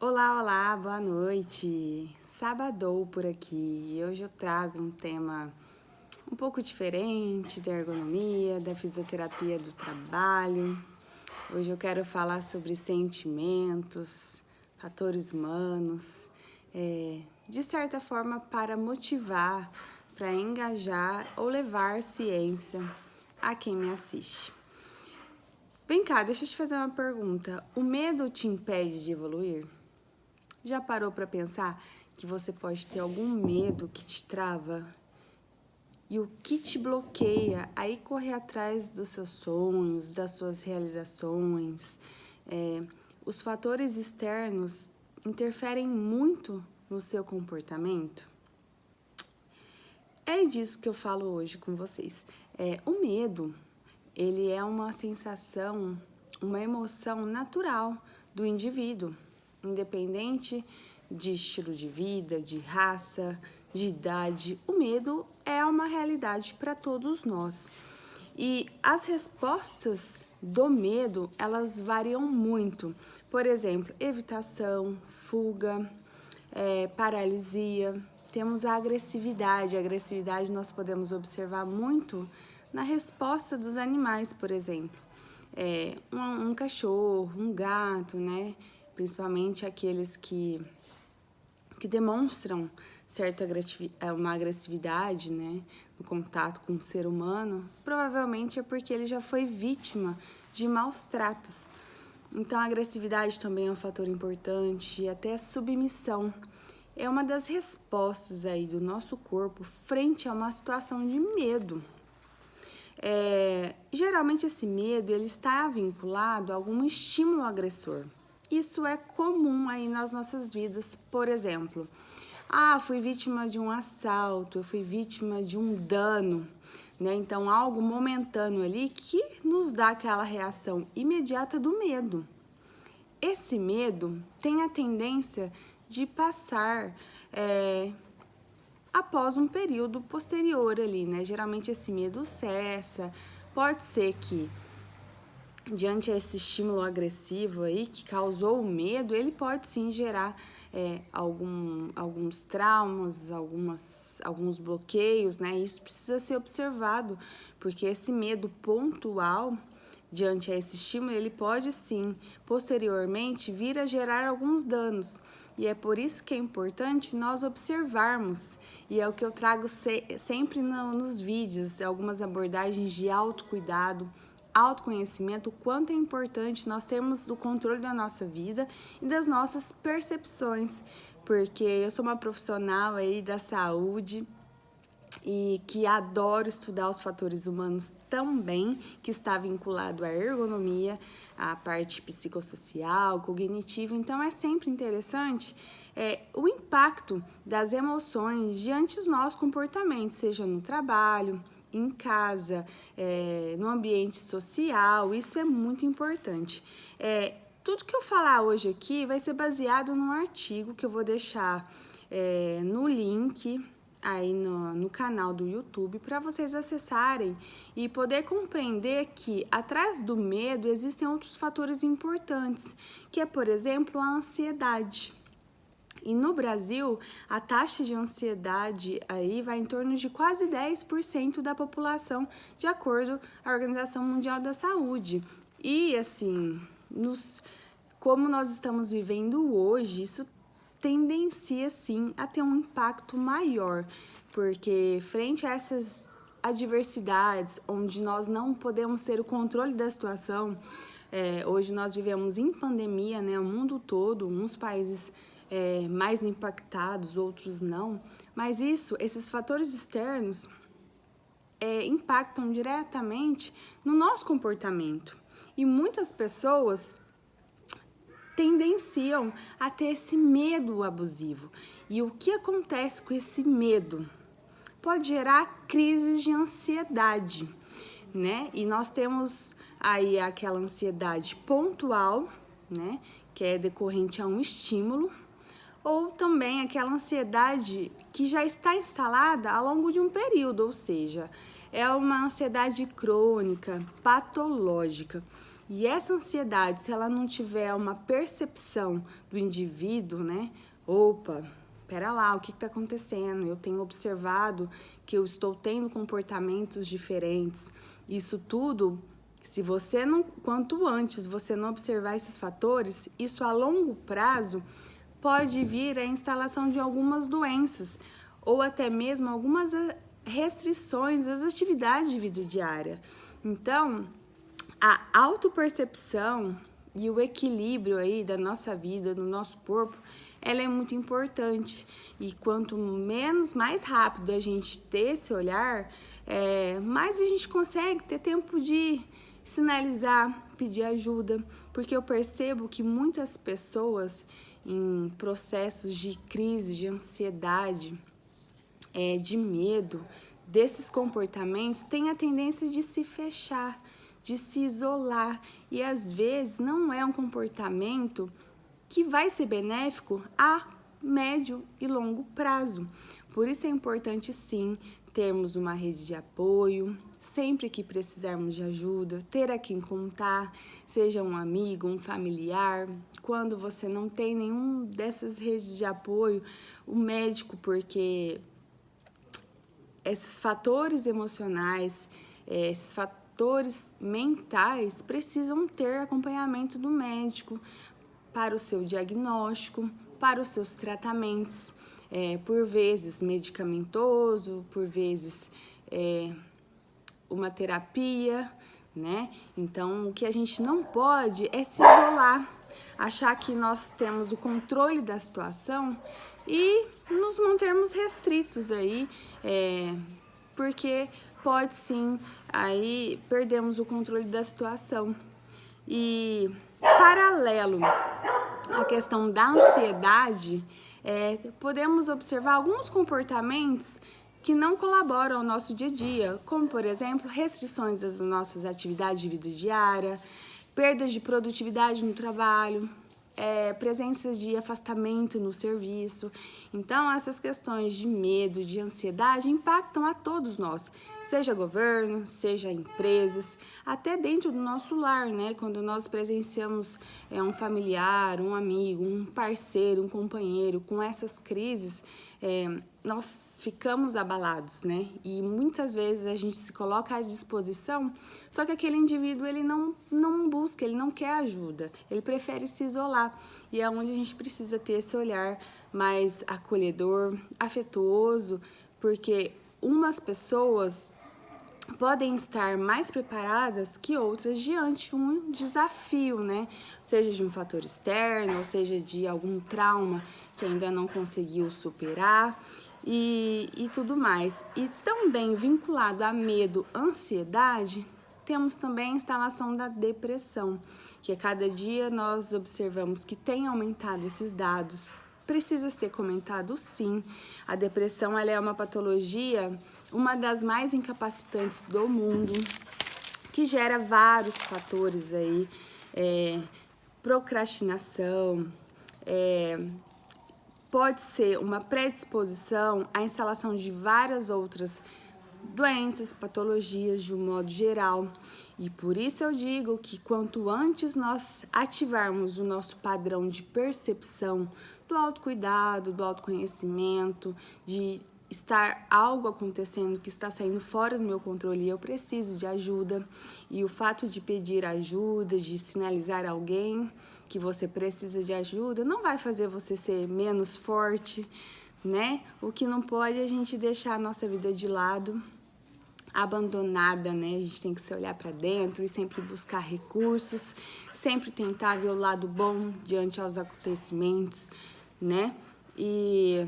Olá, olá, boa noite. Sabadou por aqui. Hoje eu trago um tema um pouco diferente da ergonomia, da fisioterapia do trabalho. Hoje eu quero falar sobre sentimentos, fatores humanos, de certa forma para motivar, para engajar ou levar ciência a quem me assiste. Vem cá, deixa eu te fazer uma pergunta. O medo te impede de evoluir? Já parou para pensar que você pode ter algum medo que te trava? E o que te bloqueia aí correr atrás dos seus sonhos, das suas realizações? Os fatores externos interferem muito no seu comportamento? É disso que eu falo hoje com vocês. O medo, ele é uma sensação, uma emoção natural do indivíduo, independente de estilo de vida, de raça, de idade. O medo é uma realidade para todos nós. E as respostas do medo, elas variam muito. Por exemplo, evitação, fuga, paralisia. Temos a agressividade. A agressividade nós podemos observar muito na resposta dos animais, por exemplo. Um cachorro, um gato, né? Principalmente aqueles que demonstram uma agressividade, né, no contato com o ser humano, provavelmente é porque ele já foi vítima de maus tratos. Então, a agressividade também é um fator importante, e até a submissão é uma das respostas aí do nosso corpo frente a uma situação de medo. Geralmente esse medo ele está vinculado a algum estímulo agressor. Isso é comum aí nas nossas vidas, por exemplo, fui vítima de um assalto, eu fui vítima de um dano, né? Então, algo momentâneo ali que nos dá aquela reação imediata do medo. Esse medo tem a tendência de passar após um período posterior ali, né? Geralmente esse medo cessa, pode ser que diante desse estímulo agressivo aí que causou o medo, ele pode sim gerar alguns traumas, alguns bloqueios, né? Isso precisa ser observado, porque esse medo pontual diante a esse estímulo, ele pode sim, posteriormente, vir a gerar alguns danos. E é por isso que é importante nós observarmos, e é o que eu trago sempre nos vídeos, algumas abordagens de autocuidado, autoconhecimento, o quanto é importante nós termos o controle da nossa vida e das nossas percepções, porque eu sou uma profissional aí da saúde e que adoro estudar os fatores humanos também, que está vinculado à ergonomia, à parte psicossocial, cognitiva. Então, é sempre interessante o impacto das emoções diante dos nossos comportamentos, seja no trabalho, em casa, no ambiente social. Isso é muito importante. Tudo que eu falar hoje aqui vai ser baseado num artigo que eu vou deixar no link aí no canal do YouTube para vocês acessarem e poder compreender que atrás do medo existem outros fatores importantes, que é, por exemplo, a ansiedade. E no Brasil, a taxa de ansiedade aí vai em torno de quase 10% da população, de acordo com a Organização Mundial da Saúde. E assim, como nós estamos vivendo hoje, isso tendencia sim a ter um impacto maior, porque frente a essas adversidades, onde nós não podemos ter o controle da situação, hoje nós vivemos em pandemia, né, o mundo todo, uns países mais impactados, outros não, mas esses fatores externos impactam diretamente no nosso comportamento, e muitas pessoas tendenciam a ter esse medo abusivo. E o que acontece com esse medo? Pode gerar crises de ansiedade, né? E nós temos aí aquela ansiedade pontual, né? Que é decorrente a um estímulo, ou também aquela ansiedade que já está instalada ao longo de um período, ou seja, é uma ansiedade crônica, patológica. E essa ansiedade, se ela não tiver uma percepção do indivíduo, né? Opa, pera lá, o que está acontecendo? Eu tenho observado que eu estou tendo comportamentos diferentes. Isso tudo, se você não, quanto antes você não observar esses fatores, isso a longo prazo pode vir a instalação de algumas doenças ou até mesmo algumas restrições às atividades de vida diária. Então, a autopercepção e o equilíbrio aí da nossa vida, do nosso corpo, ela é muito importante. E quanto mais rápido a gente ter esse olhar, mais a gente consegue ter tempo de sinalizar, pedir ajuda, porque eu percebo que muitas pessoas em processos de crise, de ansiedade, de medo, desses comportamentos, têm a tendência de se fechar, de se isolar, e às vezes não é um comportamento que vai ser benéfico a médio e longo prazo. Por isso é importante sim termos uma rede de apoio, sempre que precisarmos de ajuda, ter a quem contar, seja um amigo, um familiar. Quando você não tem nenhum dessas redes de apoio, o médico, porque esses fatores emocionais, esses fatores mentais precisam ter acompanhamento do médico para o seu diagnóstico, para os seus tratamentos, por vezes medicamentoso, por vezes uma terapia, né? Então, o que a gente não pode é se isolar, achar que nós temos o controle da situação e nos mantermos restritos aí, porque pode sim, aí perdemos o controle da situação. E paralelo à questão da ansiedade, podemos observar alguns comportamentos que não colaboram ao nosso dia a dia, como, por exemplo, restrições às nossas atividades de vida diária, perdas de produtividade no trabalho, presenças de afastamento no serviço. Então, essas questões de medo, de ansiedade impactam a todos nós, seja governo, seja empresas, até dentro do nosso lar, né? Quando nós presenciamos um familiar, um amigo, um parceiro, um companheiro com essas crises, nós ficamos abalados, né? E muitas vezes a gente se coloca à disposição, só que aquele indivíduo, ele não busca, ele não quer ajuda, ele prefere se isolar. E é onde a gente precisa ter esse olhar mais acolhedor, afetuoso, porque umas pessoas podem estar mais preparadas que outras diante de um desafio, né? Seja de um fator externo, ou seja de algum trauma que ainda não conseguiu superar e tudo mais. E também vinculado a medo, ansiedade, temos também a instalação da depressão, que a cada dia nós observamos que tem aumentado esses dados. Precisa ser comentado sim. A depressão, ela é uma patologia, uma das mais incapacitantes do mundo, que gera vários fatores aí, procrastinação, pode ser uma predisposição à instalação de várias outras doenças, patologias de um modo geral. E por isso eu digo que quanto antes nós ativarmos o nosso padrão de percepção do autocuidado, do autoconhecimento, de estar algo acontecendo que está saindo fora do meu controle e eu preciso de ajuda, e o fato de pedir ajuda, de sinalizar a alguém que você precisa de ajuda, não vai fazer você ser menos forte, né? O que não pode é a gente deixar a nossa vida de lado, abandonada, né? A gente tem que se olhar para dentro e sempre buscar recursos, sempre tentar ver o lado bom diante aos acontecimentos, né? E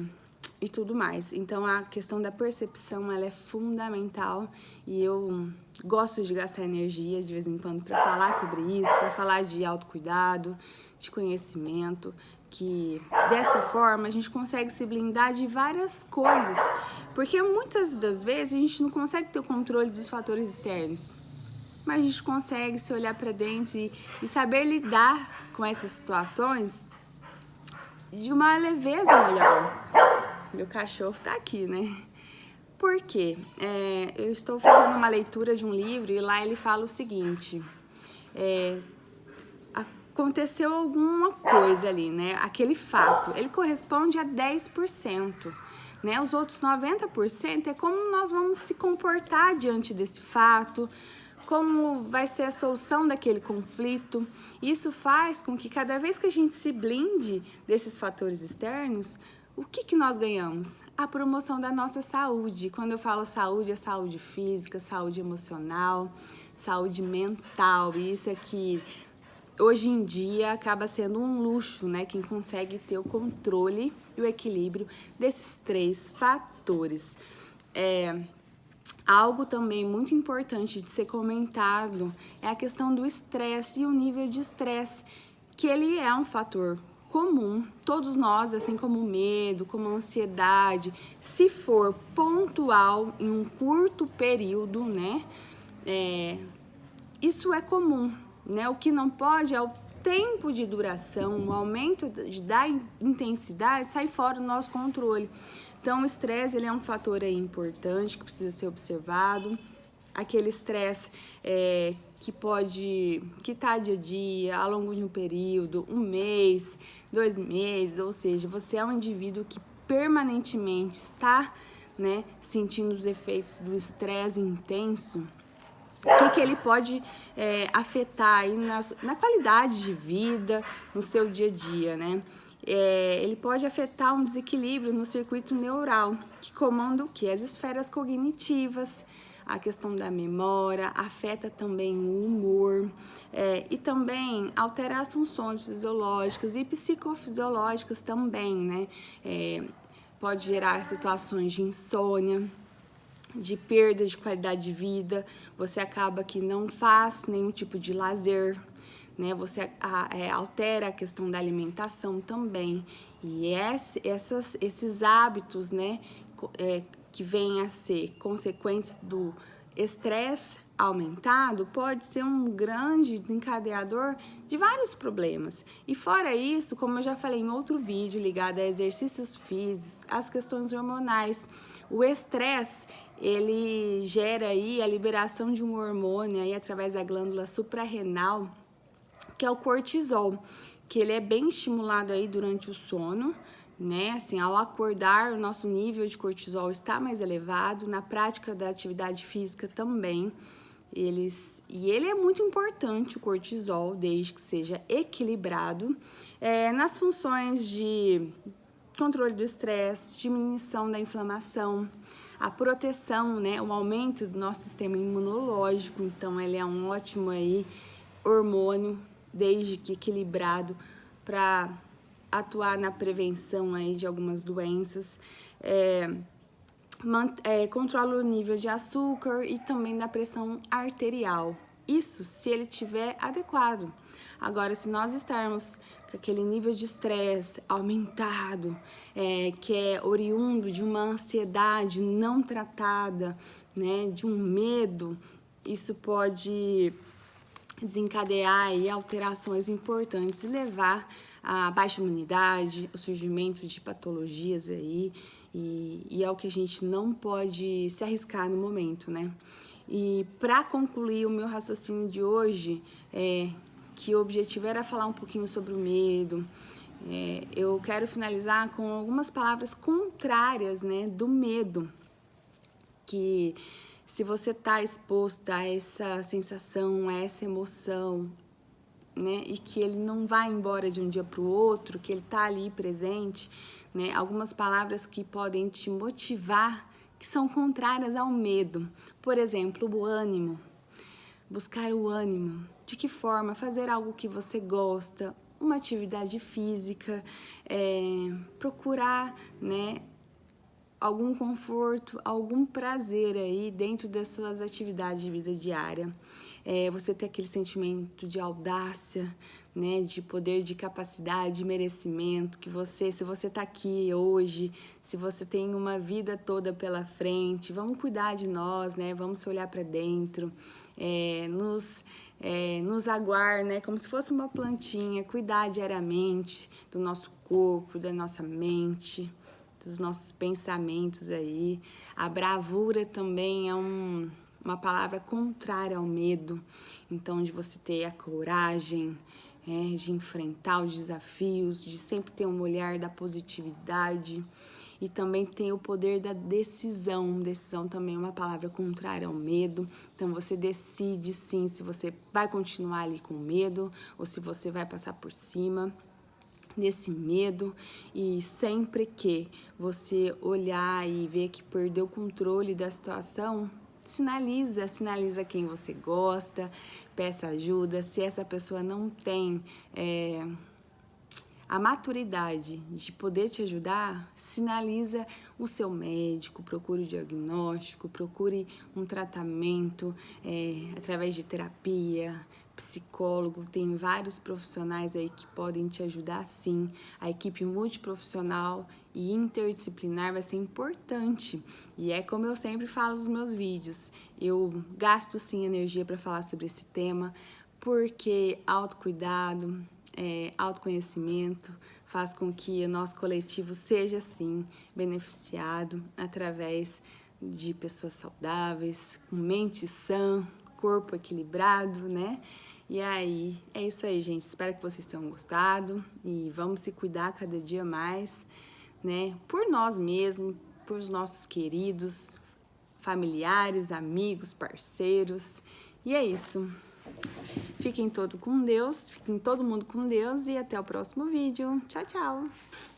tudo mais. Então, a questão da percepção, ela é fundamental e eu gosto de gastar energia de vez em quando para falar sobre isso, para falar de autocuidado, de conhecimento, que dessa forma a gente consegue se blindar de várias coisas, porque muitas das vezes a gente não consegue ter o controle dos fatores externos, mas a gente consegue se olhar para dentro e saber lidar com essas situações de uma leveza melhor. Meu cachorro tá aqui, né? Por quê? Eu estou fazendo uma leitura de um livro e lá ele fala o seguinte: aconteceu alguma coisa ali, né? Aquele fato, ele corresponde a 10%. Né? Os outros 90% é como nós vamos se comportar diante desse fato, como vai ser a solução daquele conflito. Isso faz com que cada vez que a gente se blinde desses fatores externos, o que nós ganhamos? A promoção da nossa saúde. Quando eu falo saúde, é saúde física, saúde emocional, saúde mental. E isso aqui, hoje em dia, acaba sendo um luxo, né? Quem consegue ter o controle e o equilíbrio desses 3 fatores. Algo também muito importante de ser comentado é a questão do estresse e o nível de estresse, que ele é um fator comum, todos nós, assim como o medo, como a ansiedade, se for pontual em um curto período, né, isso é comum, né? O que não pode é o tempo de duração, o aumento da intensidade sai fora do nosso controle. Então, o estresse, ele é um fator aí importante que precisa ser observado. Aquele estresse que tá dia a dia, ao longo de um período, 1 mês, 2 meses, ou seja, você é um indivíduo que permanentemente está, né, sentindo os efeitos do estresse intenso. O que ele pode afetar aí na qualidade de vida, no seu dia a dia, né? Ele pode afetar um desequilíbrio no circuito neural, que comanda o quê? As esferas cognitivas, a questão da memória, afeta também o humor e também altera as funções fisiológicas e psicofisiológicas também, né? Pode gerar situações de insônia, de perda de qualidade de vida, você acaba que não faz nenhum tipo de lazer, né? Você altera a questão da alimentação também. E esses hábitos, né, que vêm a ser consequentes do estresse aumentado, pode ser um grande desencadeador de vários problemas. E fora isso, como eu já falei em outro vídeo ligado a exercícios físicos, as questões hormonais, o estresse, ele gera aí a liberação de um hormônio aí através da glândula suprarrenal, que é o cortisol, que ele é bem estimulado aí durante o sono, né? Assim, ao acordar, o nosso nível de cortisol está mais elevado, na prática da atividade física também. Ele é muito importante, o cortisol, desde que seja equilibrado, nas funções de controle do estresse, diminuição da inflamação, a proteção, né, o aumento do nosso sistema imunológico. Então, ele é um ótimo aí hormônio, desde que equilibrado, para atuar na prevenção aí de algumas doenças. Controla o nível de açúcar e também da pressão arterial. Isso se ele estiver adequado. Agora, se nós estarmos com aquele nível de estresse aumentado, que é oriundo de uma ansiedade não tratada, né, de um medo, isso pode desencadear aí alterações importantes e levar a baixa imunidade, o surgimento de patologias aí, e é o que a gente não pode se arriscar no momento, né? E para concluir o meu raciocínio de hoje, que o objetivo era falar um pouquinho sobre o medo, eu quero finalizar com algumas palavras contrárias, né, do medo, que se você está exposta a essa sensação, a essa emoção, né, e que ele não vai embora de um dia para o outro, que ele está ali presente, né, algumas palavras que podem te motivar, que são contrárias ao medo. Por exemplo, o ânimo. Buscar o ânimo. De que forma? Fazer algo que você gosta, uma atividade física, procurar, né, algum conforto, algum prazer aí dentro das suas atividades de vida diária. Você ter aquele sentimento de audácia, né, de poder, de capacidade, de merecimento, que se você tá aqui hoje, se você tem uma vida toda pela frente, vamos cuidar de nós, né, vamos olhar para dentro, nos aguar, né, como se fosse uma plantinha, cuidar diariamente do nosso corpo, da nossa mente, dos nossos pensamentos aí. A bravura também é uma palavra contrária ao medo. Então, de você ter a coragem, de enfrentar os desafios, de sempre ter um olhar da positividade. E também tem o poder da decisão. Decisão também é uma palavra contrária ao medo. Então, você decide sim se você vai continuar ali com medo ou se você vai passar por cima desse medo. E sempre que você olhar e ver que perdeu o controle da situação, sinaliza quem você gosta, peça ajuda. Se essa pessoa não tem a maturidade de poder te ajudar, sinaliza o seu médico, procure o diagnóstico, procure um tratamento através de terapia, psicólogo. Tem vários profissionais aí que podem te ajudar sim. A equipe multiprofissional e interdisciplinar vai ser importante. E é como eu sempre falo nos meus vídeos, eu gasto sim energia para falar sobre esse tema, porque autocuidado, autoconhecimento faz com que o nosso coletivo seja, assim, beneficiado através de pessoas saudáveis, com mente sã, corpo equilibrado, né? E aí, é isso aí, gente. Espero que vocês tenham gostado e vamos se cuidar cada dia mais, né? Por nós mesmos, por os nossos queridos, familiares, amigos, parceiros. E é isso. Fiquem todo mundo com Deus e até o próximo vídeo. Tchau, tchau!